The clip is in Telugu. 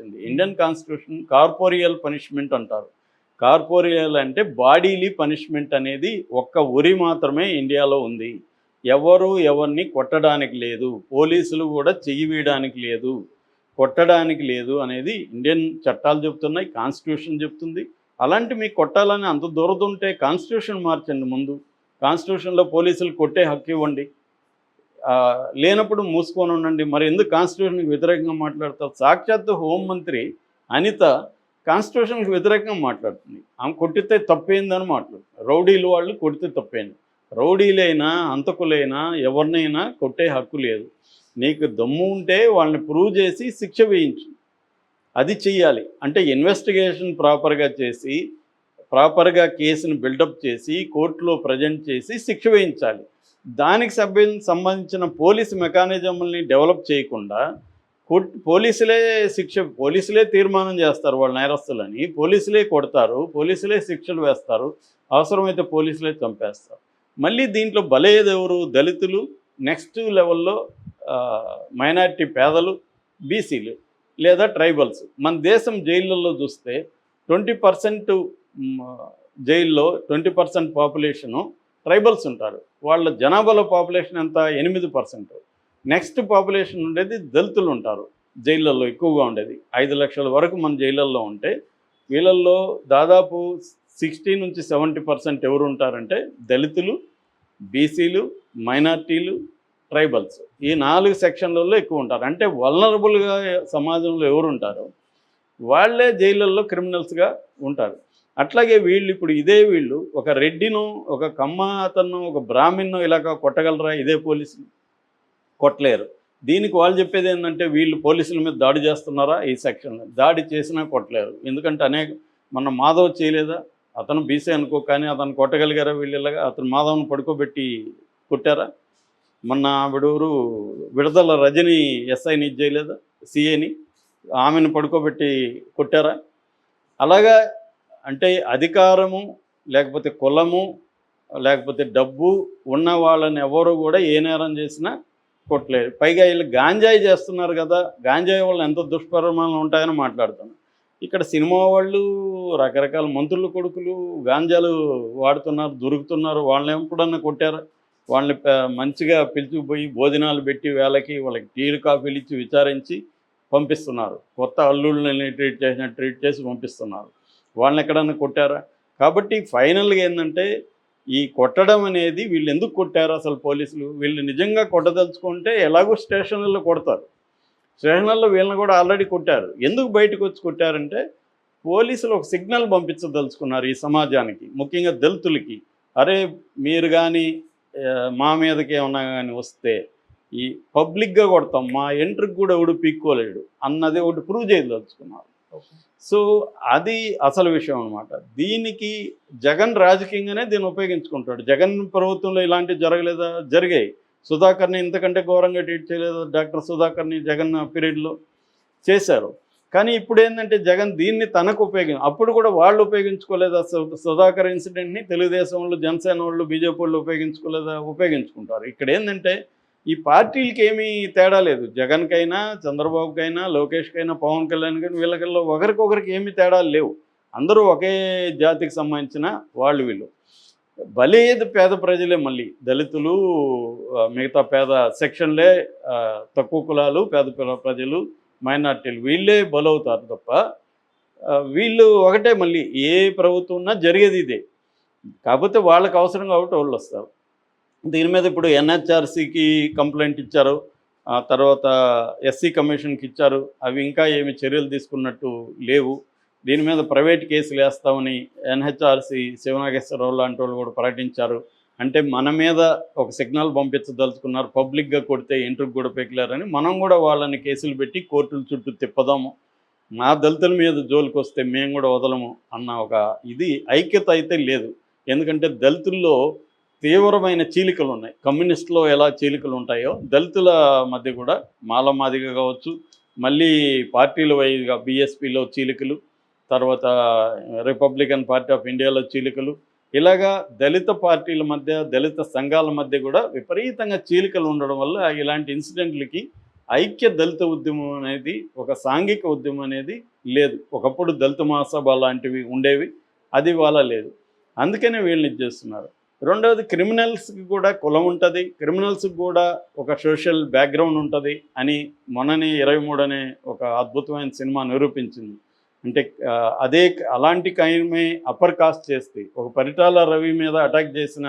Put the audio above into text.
ఉంది. ఇండియన్ కాన్స్టిట్యూషన్ కార్పోరియల్ పనిష్మెంట్ అంటారు. కార్పోరియల్ అంటే బాడీలీ పనిష్మెంట్ అనేది ఒక్క ఉరి మాత్రమే ఇండియాలో ఉంది. ఎవరు ఎవరిని కొట్టడానికి లేదు, పోలీసులు కూడా చెయ్యి వేయడానికి లేదు, కొట్టడానికి లేదు అనేది ఇండియన్ చట్టాలు చెప్తున్నాయి, కాన్స్టిట్యూషన్ చెప్తుంది. అలాంటి మీకు కొట్టాలని అంత దూరదుంటే కాన్స్టిట్యూషన్ మార్చండి ముందు. కాన్స్టిట్యూషన్లో పోలీసులు కొట్టే హక్కు ఇవ్వండి. లేనప్పుడు మూసుకొని ఉండండి. మరి ఎందుకు కాన్స్టిట్యూషన్కి వ్యతిరేకంగా మాట్లాడతారు? సాక్షాత్తు హోంమంత్రి అనిత కాన్స్టిట్యూషన్కి వ్యతిరేకంగా మాట్లాడుతుంది. ఆమె కొట్టితే తప్పేందని మాట్లాడుతుంది. రౌడీలు వాళ్ళు కొడితే తప్పేంది. రౌడీలైనా హంతకులైనా ఎవరినైనా కొట్టే హక్కు లేదు. నీకు దమ్ము ఉంటే వాళ్ళని ప్రూవ్ చేసి శిక్ష వేయించు. అది చెయ్యాలి. అంటే ఇన్వెస్టిగేషన్ ప్రాపర్గా చేసి, ప్రాపర్గా కేసును బిల్డప్ చేసి, కోర్టులో ప్రజెంట్ చేసి శిక్ష వేయించాలి. దానికి సంబంధించిన పోలీసు మెకానిజంని డెవలప్ చేయకుండా పోలీసులే తీర్మానం చేస్తారు వాళ్ళ నేరస్తులని, పోలీసులే కొడతారు, పోలీసులే శిక్షలు వేస్తారు, అవసరమైతే పోలీసులే చంపేస్తారు. మళ్ళీ దీంట్లో బలయ్యేది ఎవరు? దళితులు, నెక్స్ట్ లెవెల్లో మైనారిటీ పేదలు, బీసీలు లేదా ట్రైబల్స్. మన దేశం జైళ్ళల్లో చూస్తే 20% జైల్లో 20% పాపులేషను ట్రైబల్స్ ఉంటారు. వాళ్ళ జనాభాలో పాపులేషన్ ఎంత? 8%. నెక్స్ట్ పాపులేషన్ ఉండేది దళితులు ఉంటారు జైళ్ళల్లో ఎక్కువగా ఉండేది. 5 లక్షల వరకు మన జైళ్ళల్లో ఉంటే వీళ్ళల్లో దాదాపు 60 నుంచి 70% ఎవరు ఉంటారంటే దళితులు, బీసీలు, మైనార్టీలు, ట్రైబల్స్. ఈ 4 సెక్షన్లలో ఎక్కువ ఉంటారు. అంటే వల్నరబుల్గా సమాజంలో ఎవరు ఉంటారో వాళ్ళే జైళ్ళల్లో క్రిమినల్స్గా ఉంటారు. అట్లాగే వీళ్ళు ఇప్పుడు వీళ్ళు ఒక రెడ్డిను, ఒక కమ్మ అతను, ఒక బ్రాహ్మణ్ను ఇలాగ కొట్టగలరా? ఇదే పోలీసులు కొట్టలేరు. దీనికి వాళ్ళు చెప్పేది ఏంటంటే వీళ్ళు పోలీసుల మీద దాడి చేస్తున్నారా? ఈ సెక్షన్లో దాడి చేసినా కొట్టలేరు. ఎందుకంటే మన మాధవ్ చేయలేదా? అతను బీసీ అనుకో, కానీ అతను కొట్టగలిగారా? వీళ్ళు ఇలాగా అతను మాధవ్ను పడుకోబెట్టి కొట్టారా? మొన్న ఆవిడూరు విడుదల రజని ఎస్ఐని చేయలేదా? సిఏని, ఆమెను పడుకోబెట్టి కొట్టారా? అలాగా అంటే అధికారము లేకపోతే కులము లేకపోతే డబ్బు ఉన్న వాళ్ళని ఎవరు కూడా ఏ నేరం చేసినా కొట్టలేరు. పైగా వీళ్ళు గాంజాయి చేస్తున్నారు కదా, గాంజాయి వాళ్ళు ఎంత దుష్పరిణామాలు ఉంటాయని మాట్లాడుతున్నారు. ఇక్కడ సినిమా వాళ్ళు, రకరకాల మంత్రుల కొడుకులు గాంజాలు వాడుతున్నారు, దొరుకుతున్నారు. వాళ్ళని ఎప్పుడన్నా కొట్టారా? వాళ్ళని మంచిగా పిలిచిపోయి భోజనాలు పెట్టి వాళ్ళకి టీలు కాఫీలు ఇచ్చి విచారించి పంపిస్తున్నారు. కొత్త అల్లుళ్ళని ట్రీట్ చేసి పంపిస్తున్నారు. వాళ్ళని ఎక్కడన్నా కొట్టారా? కాబట్టి ఫైనల్గా ఏంటంటే ఈ కొట్టడం అనేది వీళ్ళు ఎందుకు కొట్టారు అసలు పోలీసులు? వీళ్ళు నిజంగా కొట్టదలుచుకుంటే ఎలాగో స్టేషన్లలో కొడతారు. స్టేషన్లలో వీళ్ళని కూడా ఆల్రెడీ కొట్టారు. ఎందుకు బయటకు వచ్చి కొట్టారంటే పోలీసులు ఒక సిగ్నల్ పంపించదలుచుకున్నారు ఈ సమాజానికి, ముఖ్యంగా దళితులకి. అరే మీరు కానీ మా మీదకి ఏమన్నా కానీ వస్తే ఈ పబ్లిక్గా కొడతాం, మా ఎంట్రీకి కూడా ఎవడు పీక్కోలేడు అన్నది ఒకటి ప్రూవ్ చేయదలుచుకున్నారు. సో అది అసలు విషయం అనమాట. దీనికి జగన్ రాజకీయంగానే దీన్ని ఉపయోగించుకుంటాడు. జగన్ ప్రభుత్వంలో ఇలాంటివి జరగలేదా? జరిగాయి. సుధాకర్ని ఇంతకంటే ఘోరంగా ట్రీట్ చేయలేదా? డాక్టర్ సుధాకర్ని జగన్ పీరియడ్లో చేశారు. కానీ ఇప్పుడు ఏంటంటే జగన్ దీన్ని తనకు అప్పుడు కూడా వాళ్ళు ఉపయోగించుకోలేదా? సుధాకర్ ఇన్సిడెంట్ని తెలుగుదేశం వాళ్ళు, జనసేన వాళ్ళు, బీజేపీ వాళ్ళు ఉపయోగించుకోలేదా? ఉపయోగించుకుంటారు. ఇక్కడ ఏంటంటే ఈ పార్టీలకి ఏమీ తేడా లేదు. జగన్కైనా, చంద్రబాబుకైనా, లోకేష్కైనా, పవన్ కళ్యాణ్ కానీ వీళ్ళకల్లో ఒకరికొకరికి ఏమీ తేడాలు లేవు. అందరూ ఒకే జాతికి సంబంధించిన వీళ్ళు. బలేది పేద ప్రజలే. మళ్ళీ దళితులు, మిగతా పేద సెక్షన్లే, తక్కువ కులాలు, పేద ప్రజలు, మైనార్టీలు వీళ్ళే బలవుతారు తప్ప వీళ్ళు ఒకటే. మళ్ళీ ఏ ప్రభుత్వం ఉన్నా జరిగేది ఇదే. కాకపోతే వాళ్ళకి అవసరం కాబట్టి వాళ్ళు వస్తారు. దీని మీద ఇప్పుడు ఎన్హెచ్ఆర్సీకి కంప్లైంట్ ఇచ్చారు, తర్వాత ఎస్సీ కమిషన్కి ఇచ్చారు. అవి ఇంకా ఏమి చర్యలు తీసుకున్నట్టు లేవు. దీని మీద ప్రైవేట్ కేసులు వేస్తామని ఎన్హెచ్ఆర్సీ శివనాగేశ్వరరావు లాంటి వాళ్ళు కూడా ప్రకటించారు. అంటే మన మీద ఒక సిగ్నల్ పంపించదలుచుకున్నారు, పబ్లిక్గా కొడితే ఎంట్రీకి కూడా పెకిలారని. మనం కూడా వాళ్ళని కేసులు పెట్టి కోర్టుల చుట్టూ తిప్పదాము, మా దళితుల మీద జోలికి వస్తే మేము కూడా వదలము అన్న ఒక ఐక్యత అయితే లేదు. ఎందుకంటే దళితుల్లో తీవ్రమైన చీలికలు ఉన్నాయి. కమ్యూనిస్టులో ఎలా చీలికలు ఉంటాయో దళితుల మధ్య కూడా మాలమాదిగ కావచ్చు, మళ్ళీ పార్టీల వైజ్గా బీఎస్పీలో చీలికలు, తర్వాత రిపబ్లికన్ పార్టీ ఆఫ్ ఇండియాలో చీలికలు, ఇలాగా దళిత పార్టీల మధ్య, దళిత సంఘాల మధ్య కూడా విపరీతంగా చీలికలు ఉండడం వల్ల ఇలాంటి ఇన్సిడెంట్లకి ఐక్య దళిత ఉద్యమం అనేది, ఒక సాంఘిక ఉద్యమం అనేది లేదు. ఒకప్పుడు దళిత మహాసభ లాంటివి ఉండేవి, అది ఇవాళ లేదు. అందుకనే వీళ్ళని ఇది చేస్తున్నారు. రెండవది, క్రిమినల్స్కి కూడా కులం ఉంటుంది, క్రిమినల్స్కి కూడా ఒక సోషల్ బ్యాక్గ్రౌండ్ ఉంటుంది అని మొన్ననే 23 అనే ఒక అద్భుతమైన సినిమా నిరూపించింది. అంటే అలాంటి కైమే అప్పర్ కాస్ట్ చేస్తే, ఒక పరిటాల రవి మీద అటాక్ చేసిన